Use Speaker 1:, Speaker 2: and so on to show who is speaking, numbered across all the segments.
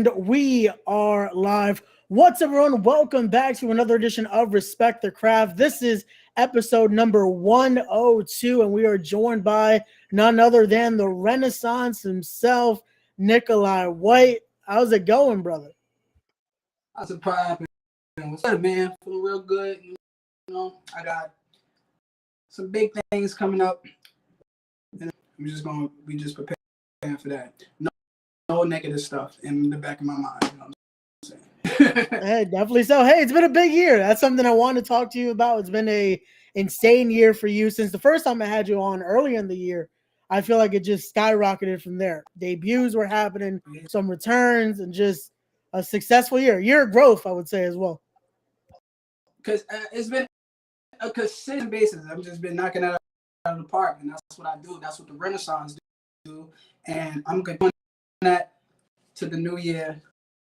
Speaker 1: And we are live. What's up, everyone? Welcome back to another edition of Respect the Craft. This is episode number 102, and we are joined by none other than the Renaissance himself, Nicholi White. How's it going, brother?
Speaker 2: How's it poppin'? What's up, man? Feeling real good. You know, I got some big things coming up, and we just preparing for that. No negative stuff in the back of my mind. You know what I'm saying?
Speaker 1: Hey, definitely so. Hey, it's been a big year. That's something I want to talk to you about. It's been a insane year for you since the first time I had you on early in the year. I feel like it just skyrocketed from there. Debuts were happening, some returns, and just a successful year of growth, I would say, as well.
Speaker 2: Because it's been a consistent basis. I've just been knocking it out of the park, and that's what I do. That's what the Renaissance do, and I'm going to do that to the new year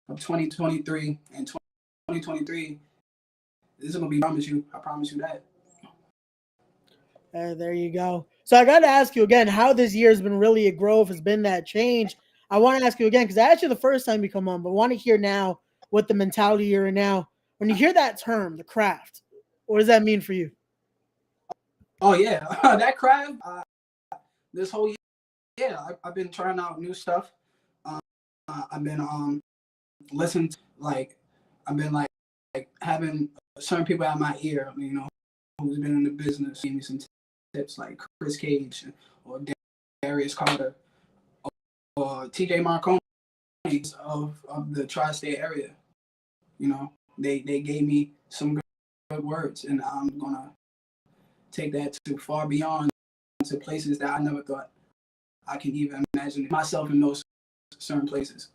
Speaker 2: of 2023, and 2023 this is going to be, I promise you that.
Speaker 1: There you go. So I got to ask you again how this year has been really a growth, has been that change. I want to ask you again because I asked you the first time you come on, but I want to hear now what the mentality you're in now. When you hear that term, the craft, what does that mean for you?
Speaker 2: Oh, yeah. That craft, this whole year, I've been trying out new stuff. I've been listening to, I've been having certain people at my ear, you know, who's been in the business, gave me some tips like Chris Cage or Darius Carter or TJ Marconi of the tri-state area. You know, they gave me some good words, and I'm gonna take that to far beyond, to places that I never thought I can even imagine myself in those certain places.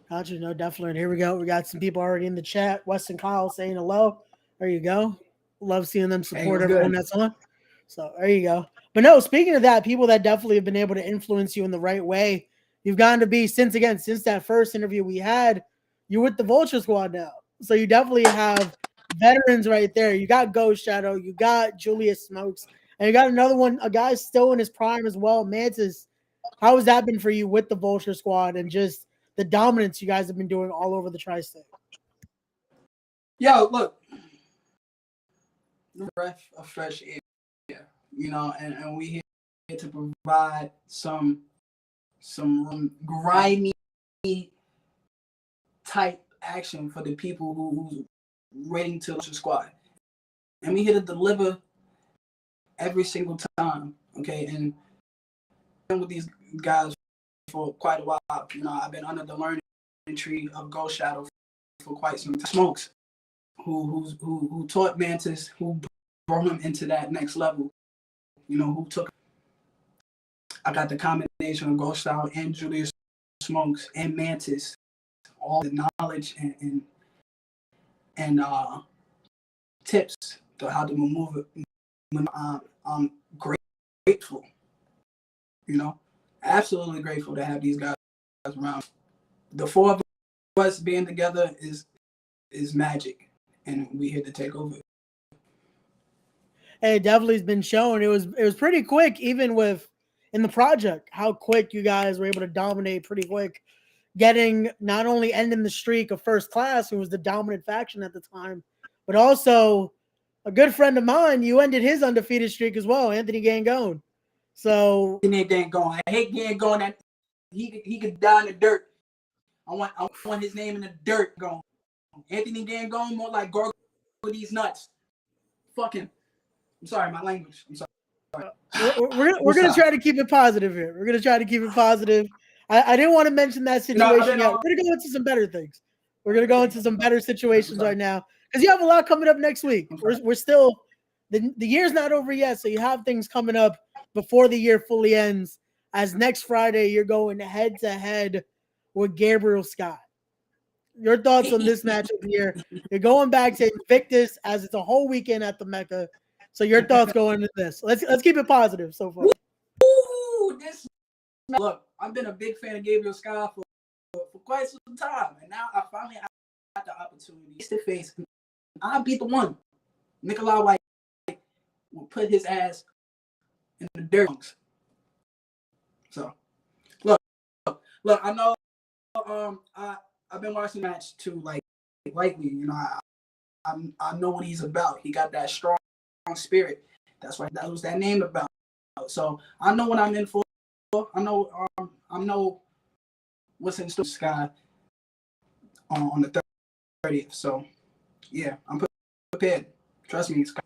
Speaker 1: Gotcha. No, definitely. And here we go. We got some people already in the chat. Weston Kyle saying hello. There you go. Love seeing them support everyone that's on. So there you go. But no, speaking of that, people that definitely have been able to influence you in the right way, you've gotten to be, since that first interview we had, you're with the Vulture Squad now. So you definitely have veterans right there. You got Ghost Shadow, you got Julius Smokes, and you got another one, a guy still in his prime as well, Mantis. How has that been for you with the Vulture Squad and just the dominance you guys have been doing all over the tri-state?
Speaker 2: Yo, look, breath of fresh air, you know, and we here to provide some grimy type action for the people who's waiting to the squad, and we here to deliver every single time. Okay, and been with these guys for quite a while. You know, I've been under the learning tree of Ghost Shadow for quite some time. Smokes, who taught Mantis, who brought him into that next level. You know, who took. I got the combination of Ghost Shadow and Julius Smokes and Mantis, all the knowledge and tips to how to maneuver. I'm grateful. You know, absolutely grateful to have these guys around. The four of us being together is magic, and we here to take over.
Speaker 1: Hey, it definitely has been shown. It was pretty quick, even in the project, how quick you guys were able to dominate pretty quick, getting not only ending the streak of First Class, who was the dominant faction at the time, but also a good friend of mine, you ended his undefeated streak as well, Anthony Gangone. So
Speaker 2: Anthony Gangone, I hate Gangone. That he could die in the dirt. I want his name in the dirt. Going Anthony Gangone, more like gargle these nuts. Fuck him. I'm sorry, my language. I'm sorry.
Speaker 1: We're gonna try to keep it positive here. We're gonna try to keep it positive. I didn't want to mention that situation yet. We're gonna go into some better things. We're gonna go into some better situations right now because you have a lot coming up next week. We're still the year's not over yet, so you have things coming up before the year fully ends. As next Friday, you're going head to head with Gabriel Scott. Your thoughts on this matchup here? You're going back to Invictus as it's a whole weekend at the Mecca. So your thoughts going into this? Let's keep it positive so far.
Speaker 2: Ooh, look, I've been a big fan of Gabriel Scott for quite some time, and now I finally got the opportunity face to face. I'll be the one. Nicholi White will put his ass in the dirt. So, look, I know I've been watching the match too, like lately. You know, I know what he's about. He got that strong spirit. That's why that was that name about. So I know what I'm in for. I know what's in store Sky on the 30th. So yeah, I'm prepared. Trust me, Sky.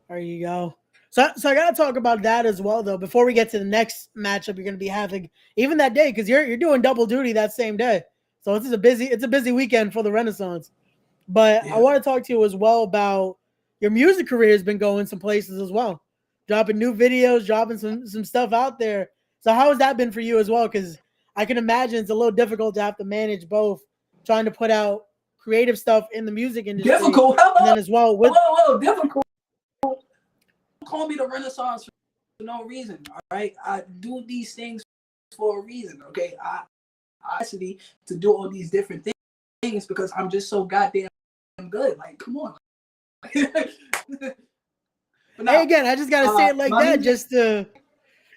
Speaker 1: There you go. So I gotta talk about that as well, though. Before we get to the next matchup, you're gonna be having even that day because you're doing double duty that same day. So it's a busy weekend for the Renaissance. But
Speaker 2: Yeah.
Speaker 1: I want to talk to you as well about your music career has been going some places as well, dropping new videos, dropping some stuff out there. So how has that been for you as well? Because I can imagine it's a little difficult to have to manage both, trying to put out creative stuff in the music industry,
Speaker 2: Difficult.
Speaker 1: and then as well with
Speaker 2: Difficult. Call me the Renaissance for no reason. All right, I do these things for a reason. Okay, I actually to do all these different things because I'm just so goddamn good. Like, come on. But now,
Speaker 1: hey, again, I just gotta say it like that.
Speaker 2: music,
Speaker 1: Just to,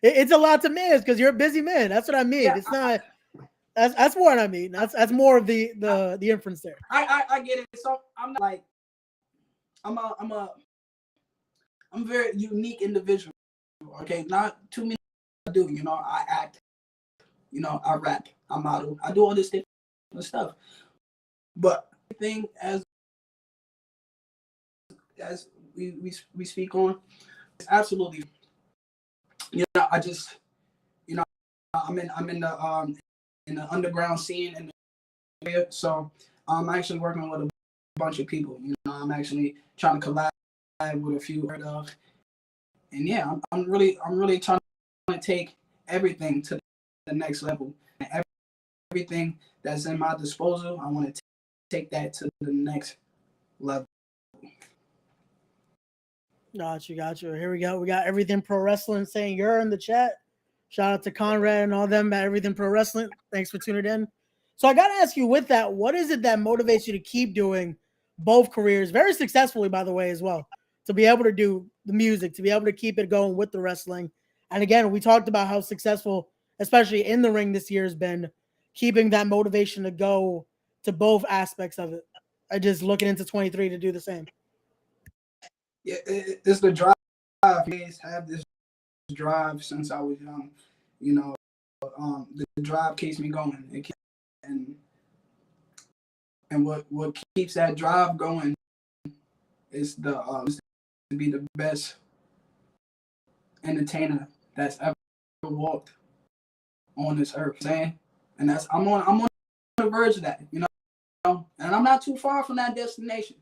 Speaker 1: it's a lot to manage because you're a busy man. That's what I mean.
Speaker 2: yeah,
Speaker 1: It's not. That's more what I mean. That's more of the inference there.
Speaker 2: I get it. So I'm not like I'm a very unique individual. Okay, not too many do. You know, I act. You know, I rap. I model. I do all this different stuff. But the thing as we speak on, it's absolutely. You know, I just you know I'm in the underground scene in the area, so I'm actually working with a bunch of people. You know, I'm actually trying to collab with a few of, and yeah, I'm really trying to take everything to the next level. Everything that's in my disposal, I want to take that to the next level.
Speaker 1: Got you. Here we go. We got Everything Pro Wrestling saying you're in the chat. Shout out to Conrad and all them at Everything Pro Wrestling. Thanks for tuning in. So I got to ask you with that, what is it that motivates you to keep doing both careers very successfully, by the way, as well? To be able to do the music, to be able to keep it going with the wrestling. And again, we talked about how successful, especially in the ring this year, has been keeping that motivation to go to both aspects of it. I just looking into 23 to do the same.
Speaker 2: Yeah, it's the drive. I have this drive since I was young. You know, the drive keeps me going. And what keeps that drive going is to be the best entertainer that's ever walked on this earth. Saying, and that's I'm on the verge of that. You know, and I'm not too far from that destination.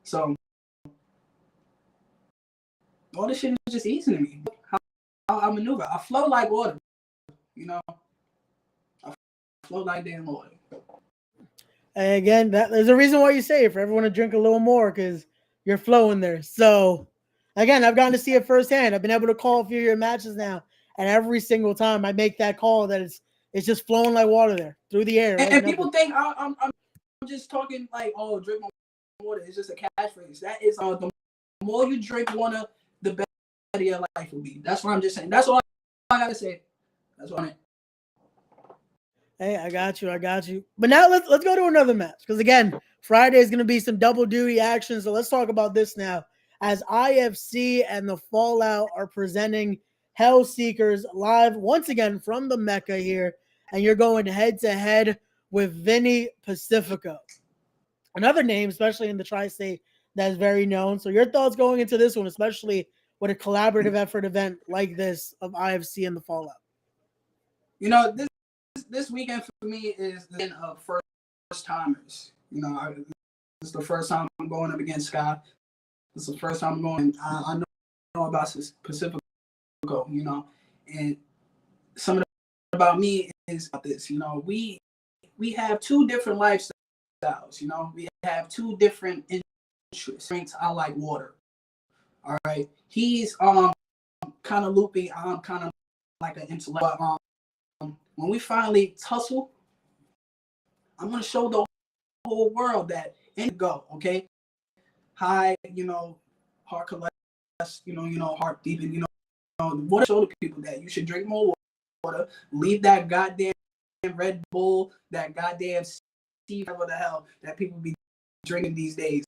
Speaker 2: So all this shit is just easy to me. How I maneuver. I flow like water. You know, I flow like damn water.
Speaker 1: And again, there's a reason why you say it for everyone to drink a little more because you're flowing there. So again, I've gotten to see it firsthand. I've been able to call a few of your matches now, and every single time I make that call, that it's just flowing like water there through the air.
Speaker 2: And people think I'm just talking like, oh, drink more water. It's just a catchphrase. That is the more you drink water, the better your life will be. That's what I'm just saying. That's all I gotta say. That's what I mean.
Speaker 1: Hey, I got you. But now let's go to another match because again, Friday is going to be some double duty action. So let's talk about this now. As IFC and the Fallout are presenting Hell Seekers live once again from the Mecca here, and you're going head to head with Vinny Pacifico, another name, especially in the tri-state, that is very known. So your thoughts going into this one, especially with a collaborative effort event like this of IFC and the Fallout?
Speaker 2: You know, this weekend for me is the end of first timers. You know, this is the first time I'm going up against Sky. This is the first time I'm going. I know about Pacifico, you know, and some of the about me is about this. You know, we have two different lifestyles. You know, we have two different interests. I like water. All right, he's kind of loopy. I'm kind of like an intellect. But, when we finally tussle, I'm gonna show the whole world that ain't go, okay? High, you know, heart collect, you know, heart deep, and you know, what show the people that you should drink more water. Leave that goddamn Red Bull, that goddamn Steve, whatever the hell that people be drinking these days.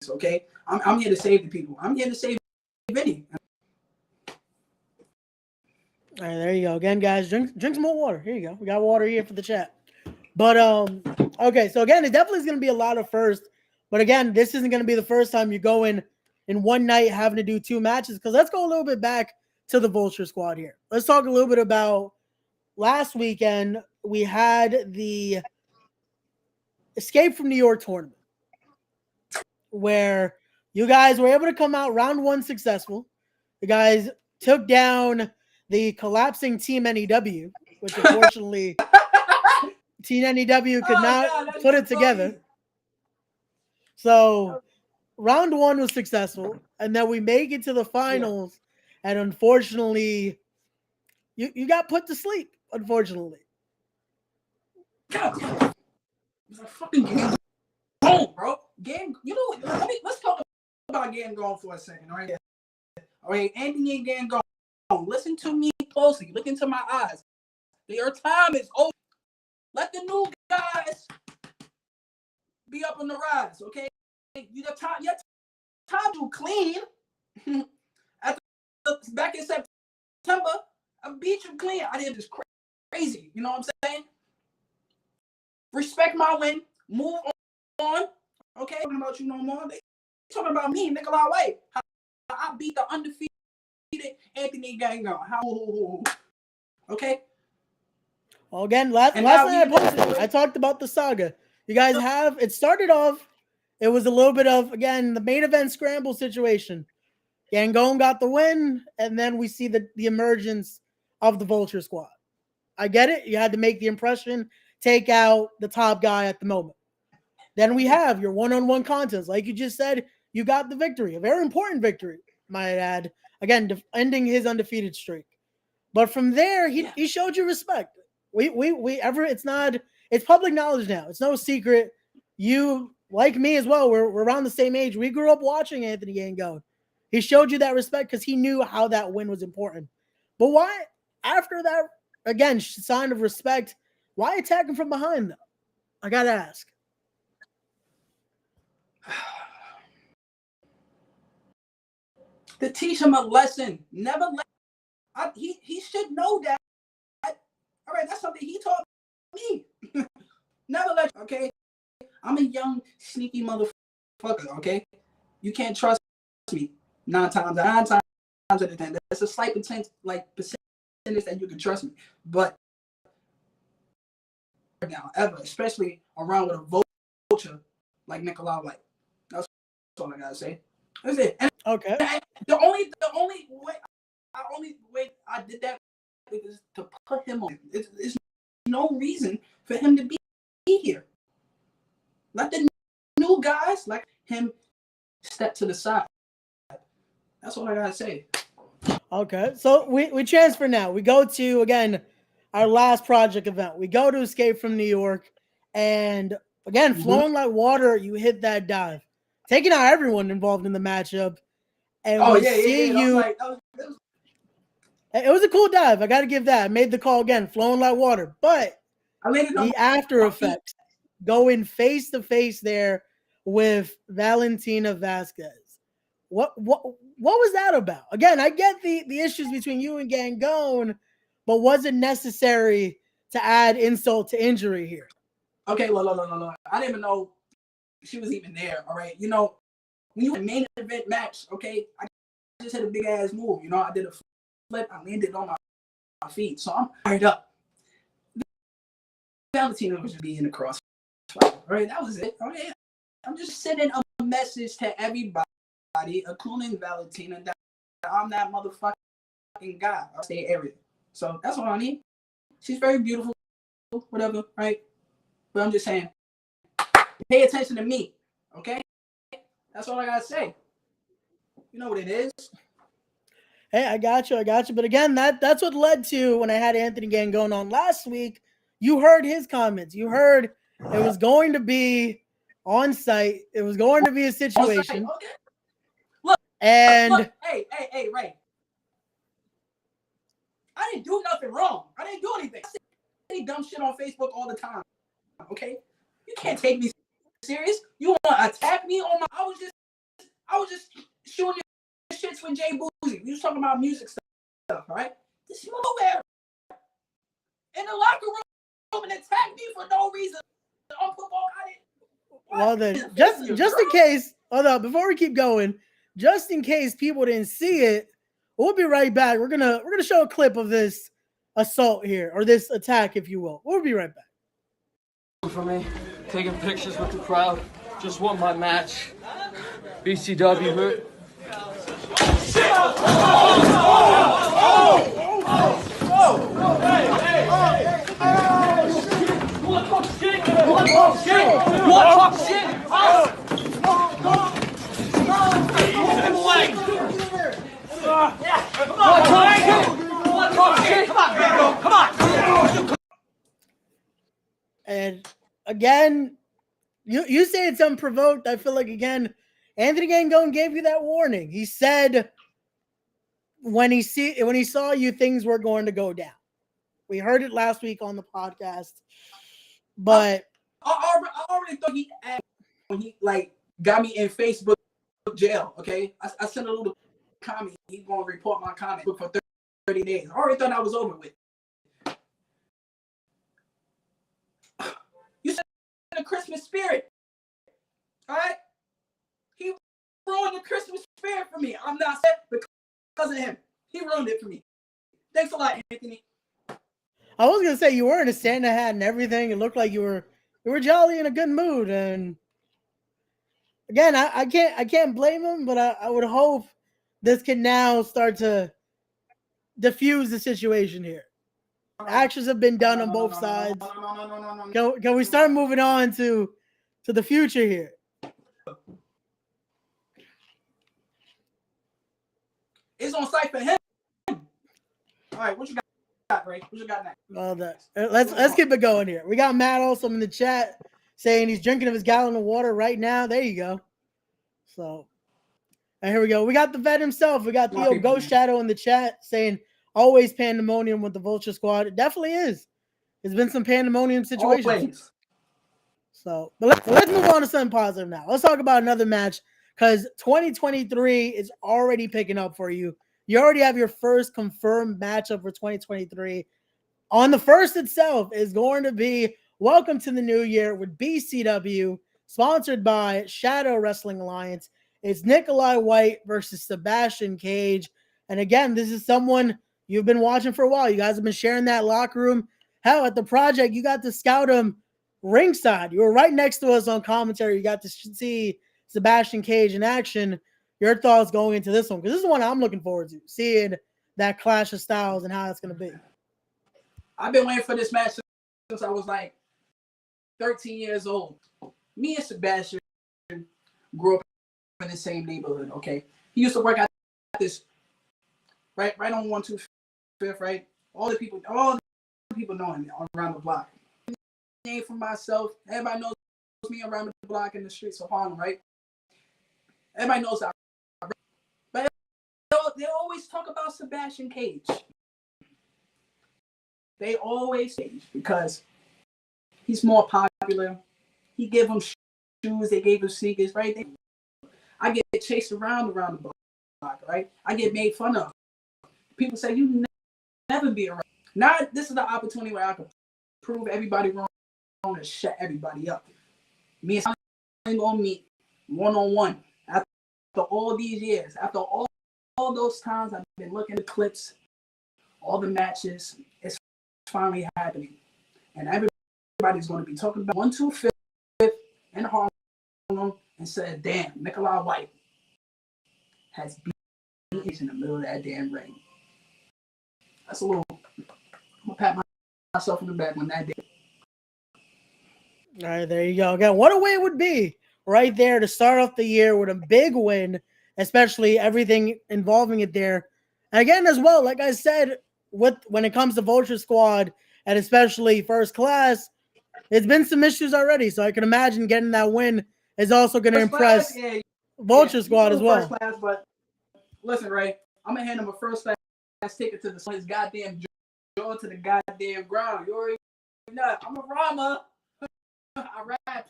Speaker 2: Okay, I'm here to save the people. I'm here to save Vinny.
Speaker 1: All right, there you go. Again, guys, drink some more water. Here you go. We got water here for the chat. But okay, so again, it definitely is going to be a lot of firsts. But again, this isn't going to be the first time you go in one night having to do 2 matches. Because let's go a little bit back to the Vulture Squad here. Let's talk a little bit about last weekend. We had the Escape from New York tournament, where you guys were able to come out round 1 successful. The guys took down the collapsing Team NEW, which unfortunately Team NEW could not put it together. So round 1 was successful, and then we make it to the finals, and unfortunately, you got put to sleep. Unfortunately,
Speaker 2: God, it's a fucking game going, bro. Game, you know. Let's talk about game going for a second, all right? All right, Anthony and game going. Listen to me closely. Look into my eyes. Your time is over. Let the new guys be up on the rise, okay? Your time to clean. Back in September, I beat you clean. I did this crazy. You know what I'm saying? Respect my win. Move on. Okay? Talking about you no more. They talking about me, Nicholi White. How I beat the undefeated Anthony Gango. How? Okay?
Speaker 1: Well, again, last night I posted, I talked about the saga. You guys have, it started off, it was a little bit of, again, the main event scramble situation. Gangon got the win, and then we see the emergence of the Vulture Squad. I get it. You had to make the impression, take out the top guy at the moment. Then we have your one-on-one contests. Like you just said, you got the victory, a very important victory, might add. Again, ending his undefeated streak. But from there, he showed you respect. It's public knowledge now. It's no secret. You, like me as well, we're around the same age. We grew up watching Anthony Gangon. He showed you that respect because he knew how that win was important. But why, after that, again, sign of respect, why attack him from behind, though? I got to ask.
Speaker 2: To teach him a lesson. Never let. He should know that. All right, that's something he taught me. Never let. Okay, I'm a young, sneaky motherfucker. Okay, you can't trust me 9 times out of 10. That's a slight percentage that you can trust me, but now ever, especially around with a vulture like Nicholi White. That's all I gotta say. That's it. And
Speaker 1: okay.
Speaker 2: The only way I did that is to put him on. It's no reason for him to be here. Let the new guys like him step to the side. That's all I gotta say.
Speaker 1: Okay, so we transfer now. We go to, again, our last project event. We go to Escape from New York, and again, flowing like water, you hit that dive, taking out everyone involved in the matchup. And it was a cool dive. I got to give that. I made the call again, flowing like water. But the after effects, going face to face there with Valentina Vasquez. What was that about? Again, I get the issues between you and Gangon, but was it necessary to add insult to injury here?
Speaker 2: Okay, look. I didn't even know she was even there. All right, you know, when you in a main event match, okay, I just hit a big ass move. You know, I did a flip, I landed on my feet, so I'm fired up. Valentina was just being a cross. All right, that was it. Okay, I'm just sending a message to everybody, including Valentina, that I'm that motherfucking guy. I stay area. So that's all I need. She's very beautiful, whatever, right? But I'm just saying, pay attention to me, okay? That's all I gotta say. You know what it is.
Speaker 1: Hey, I got you. But again, that's what led to when I had Anthony Gangon on last week. You heard his comments. You heard it was going to be on site. It was going to be a situation.
Speaker 2: Okay. Look,
Speaker 1: and
Speaker 2: hey, Ray. I didn't do nothing wrong. I didn't do anything. I say dumb shit on Facebook all the time. Okay? You can't take me serious. You want to attack me on my... I was just shooting your shits with Jay Boozy. We was talking about music stuff, right? This nowhere in the locker room and attack me for no reason. On football,
Speaker 1: well then, just in case, hold on, before we keep going, just in case people didn't see it, we'll be right back. We're gonna show a clip of this assault here, or this attack, if you will. We'll be right back.
Speaker 3: For me, taking pictures with the crowd, just won my match. BCW.
Speaker 1: And again, you say it's unprovoked. I feel like, again, Anthony Gangone gave you that warning. He said when he saw you, things were going to go down. We heard it last week on the podcast, but
Speaker 2: I already thought he when he got me in Facebook jail. Okay, I sent a little comment. He's gonna report my comment for 30 days. I already thought that was over with. You said the Christmas spirit, all right? He ruined the Christmas spirit for me. I'm not sad because of him. He ruined it for me. Thanks a lot, Anthony.
Speaker 1: I was gonna say you were in a Santa hat and everything. It looked like you were jolly in a good mood. And again, I can't blame him, but I would hope this can now start to diffuse the situation here. Actions have been done on both sides. Can we start moving on to the future here?
Speaker 2: It's on site for him. All right, what you got, Ray? What you got next?
Speaker 1: Well, let's keep it going here. We got Matt also in the chat saying he's drinking of his gallon of water right now. There you go. So, and here we go. We got the vet himself. We got Theo Ghost Shadow in the chat saying always pandemonium with the Vulture Squad. It definitely is. There's been some pandemonium situations.
Speaker 2: Always.
Speaker 1: So, but let's move on to something positive now. Let's talk about another match because 2023 is already picking up for you. You already have your first confirmed matchup for 2023. On the first itself is going to be Welcome to the New Year with BCW, sponsored by Shadow Wrestling Alliance. It's Nicholi White versus Sebastian Cage. And again, this is someone you've been watching for a while. You guys have been sharing that locker room. Hell, at the project, you got to scout him ringside. You were right next to us on commentary. You got to see Sebastian Cage in action. Your thoughts going into this one? Because this is one I'm looking forward to, seeing that clash of styles and how it's going to be.
Speaker 2: I've been waiting for this match since I was like 13 years old. Me and Sebastian grew up in the same neighborhood, okay? He used to work at this, right on 125th, right? All the people know him around the block. Name for myself. Everybody knows me around the block in the streets of Harlem, right? Everybody knows that. But they always talk about Sebastian Cage. They always say because he's more popular. He gave them shoes. They gave him sneakers, right? I get chased around the block, right? I get made fun of. People say you never be around. Now this is the opportunity where I can prove everybody wrong and shut everybody up. Me and Sally gonna meet one-on-one after all these years. After all those times I've been looking at the clips, all the matches, it's finally happening. And everybody's going to be talking about 125th and Harlem and said, damn, Nicholi White has beat in the middle of that damn ring. That's a little, I'm going to pat myself on the back on that day.
Speaker 1: All right, there you go. Again, what a way it would be right there to start off the year with a big win, especially everything involving it there. And again, as well, like I said, when it comes to Vulture Squad and especially First Class, it's been some issues already. So I can imagine getting that win is also going to impress Vulture Squad as well.
Speaker 2: First Class, but listen, Ray, I'm going to hand him a first class ticket to his goddamn Go to the goddamn ground. You already know. I'm a rhymer. I rap.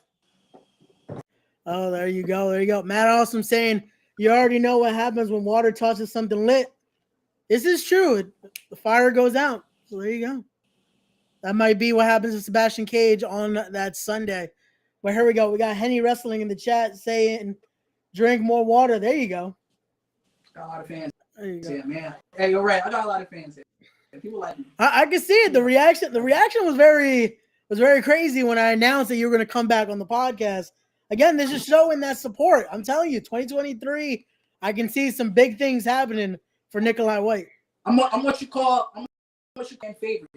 Speaker 1: Oh, there you go. There you go. Matt Awesome saying, you already know what happens when water touches something lit. This is true. The fire goes out. So there you go. That might be what happens to Sebastian Cage on that Sunday. But here we go. We got Henny Wrestling in the chat saying, drink more water. There you go.
Speaker 2: Got a lot of fans
Speaker 1: There
Speaker 2: here, man. Hey, you're right. I got a lot of fans here. People like me.
Speaker 1: I can see it. The reaction was very crazy when I announced that you were going to come back on the podcast. Again, this is showing that support. I'm telling you, 2023, I can see some big things happening for Nikolai White.
Speaker 2: I'm what you call favorite.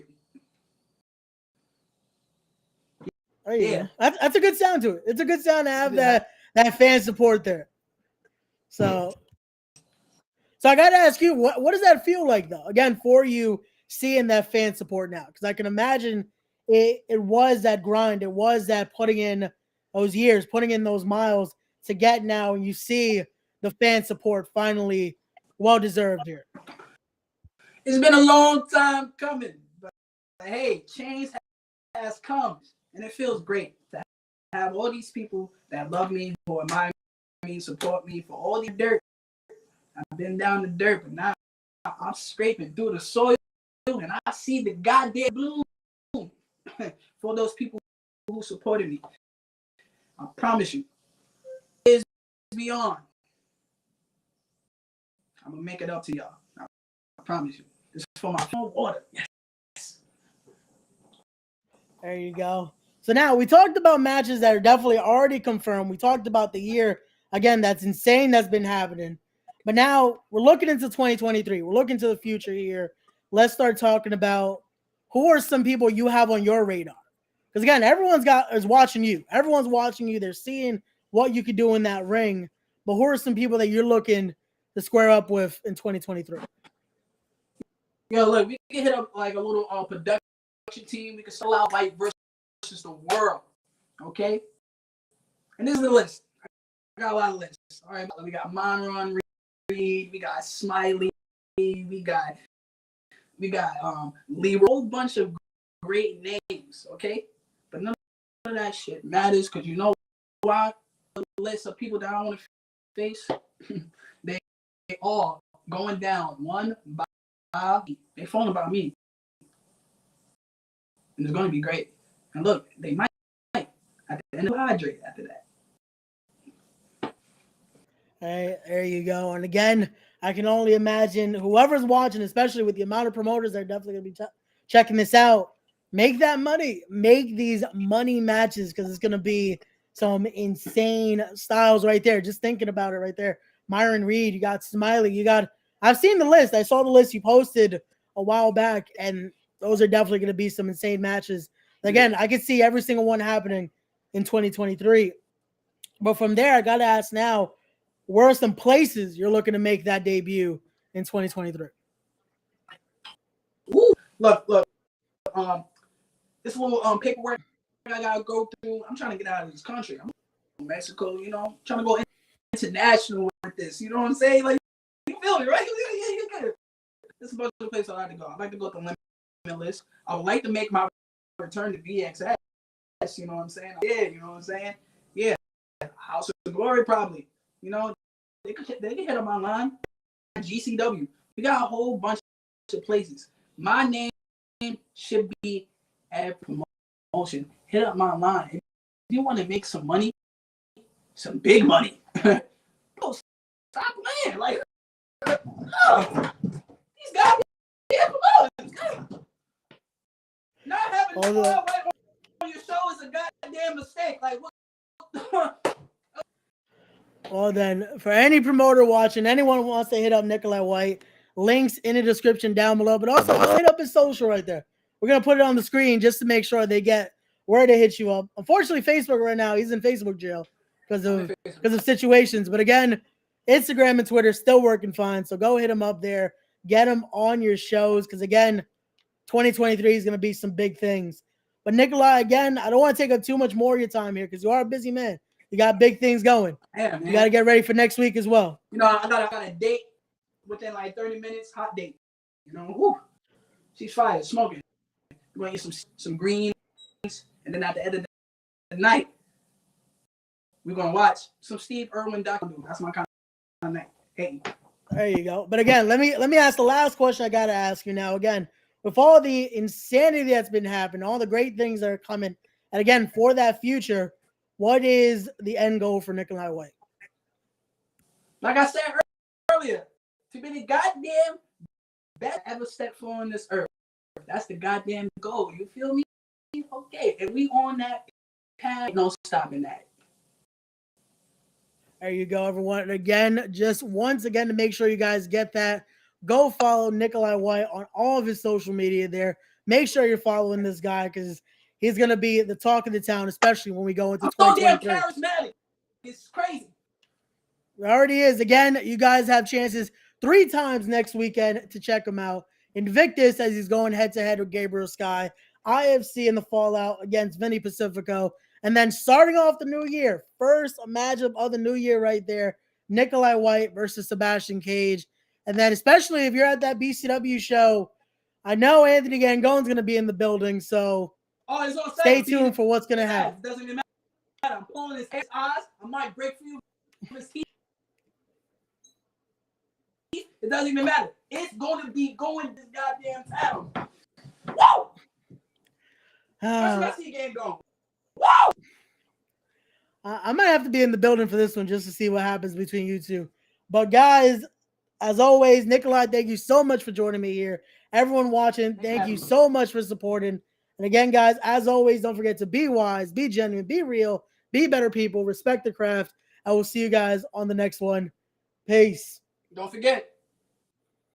Speaker 1: Oh, yeah. That's a good sound to it. It's a good sound to have that fan support there. So I got to ask you, what does that feel like, though? Again, for you seeing that fan support now, because I can imagine it was that grind. It was that putting in those years, putting in those miles to get now, and you see the fan support finally well-deserved here.
Speaker 2: It's been a long time coming, but hey, change has come, and it feels great to have all these people that love me, who admire me, support me for all the dirt. I've been down the dirt, but now I'm scraping through the soil, and I see the goddamn bloom for those people who supported me. I promise you, it's beyond. I'm gonna make it up to y'all. I promise you. This is for my phone water. Yes.
Speaker 1: There you go. So now we talked about matches that are definitely already confirmed. We talked about the year. Again, that's insane that's been happening. But now we're looking into 2023. We're looking to the future here. Let's start talking about who are some people you have on your radar. Because again, everyone's is watching you. Everyone's watching you. They're seeing what you could do in that ring. But who are some people that you're looking to square up with in 2023?
Speaker 2: Yo, look, we can hit up like a little production team. We can sell out White versus the world. Okay? And this is the list. I got a lot of lists. All right, we got Monron Reed, we got Smiley, we got Lee, a whole bunch of great names, okay? But none of that shit matters, because you know why? The list of people that I want to face, they all going down one by one. They phone about me. And it's going to be great. And look, they might at the end of hydrate after that.
Speaker 1: Hey, there you go. And again, I can only imagine whoever's watching, especially with the amount of promoters that are definitely going to be checking this out, make that money. Make these money matches, because it's going to be some insane styles right there. Just thinking about it right there. Myron Reed, you got Smiley, I've seen the list. I saw the list you posted a while back, and those are definitely going to be some insane matches. Again, I can see every single one happening in 2023. But from there, I got to ask now, where are some places you're looking to make that debut in 2023?
Speaker 2: Ooh, look. This little paperwork I gotta go through. I'm trying to get out of this country. I'm in Mexico, trying to go international with this. You know what I'm saying? Like, you feel me, right? Yeah, good. This is a bunch of places I like to go. I'd like to go to Limitless. I would like to make my return to VXS. You know what I'm saying? Yeah, you know what I'm saying? Yeah. House of Glory, probably. They can hit up my line. GCW. We got a whole bunch of places. My name should be at promotion. Hit up my line. If you want to make some money, some big money, stop playing. Like, these guys promoters. Not having on your show is a goddamn mistake. Like, what?
Speaker 1: Well, then, for any promoter watching, anyone who wants to hit up Nikolai White, links in the description down below, but also hit up his social right there. We're going to put it on the screen just to make sure they get where to hit you up. Unfortunately, Facebook right now, he's in Facebook jail because of situations. But again, Instagram and Twitter still working fine. So go hit him up there. Get him on your shows, because, again, 2023 is going to be some big things. But Nikolai, again, I don't want to take up too much more of your time here, because you are a busy man. You got big things going.
Speaker 2: Yeah, man.
Speaker 1: You got to get ready for next week as well.
Speaker 2: I got a date within like 30 minutes, hot date. Woo. She's fire, smoking. We're gonna eat some greens, and then at the end of the night, we're gonna watch some Steve Irwin documentary. That's my kind of night. Hey.
Speaker 1: There you go. But again, let me ask the last question I gotta ask you now. Again, with all the insanity that's been happening, all the great things that are coming, and again, for that future, what is the end goal for Nicholi White?
Speaker 2: Like I said earlier, to be the goddamn best ever stepped foot on this earth. That's the goddamn goal. You feel me? Okay, and we on that path, no stopping that.
Speaker 1: There you go, everyone. And again, just once again, to make sure you guys get that, go follow Nicholi White on all of his social media there. Make sure you're following this guy because he's going to be the talk of the town, especially when we go into 2023.
Speaker 2: I'm so damn charismatic. It's crazy.
Speaker 1: It already is. Again, you guys have chances 3 times next weekend to check him out. Invictus, as he's going head-to-head with Gabriel Sky. IFC in the fallout against Vinny Pacifico. And then starting off the new year, first matchup of the new year right there, Nicholi White versus Sebastian Cage. And then especially if you're at that BCW show, I know Anthony Gangone's going to be in the building, so stay tuned for what's going to happen.
Speaker 2: Doesn't even matter. I'm pulling his eyes. I might break for you his teeth. It doesn't even matter. It's going to be going this goddamn town. Whoa! Where's the game going? Whoa!
Speaker 1: I might have to be in the building for this one just to see what happens between you two. But guys, as always, Nicholi, thank you so much for joining me here. Everyone watching, thank you so much for supporting. And again, guys, as always, don't forget to be wise, be genuine, be real, be better people, respect the craft. I will see you guys on the next one. Peace.
Speaker 2: Don't forget,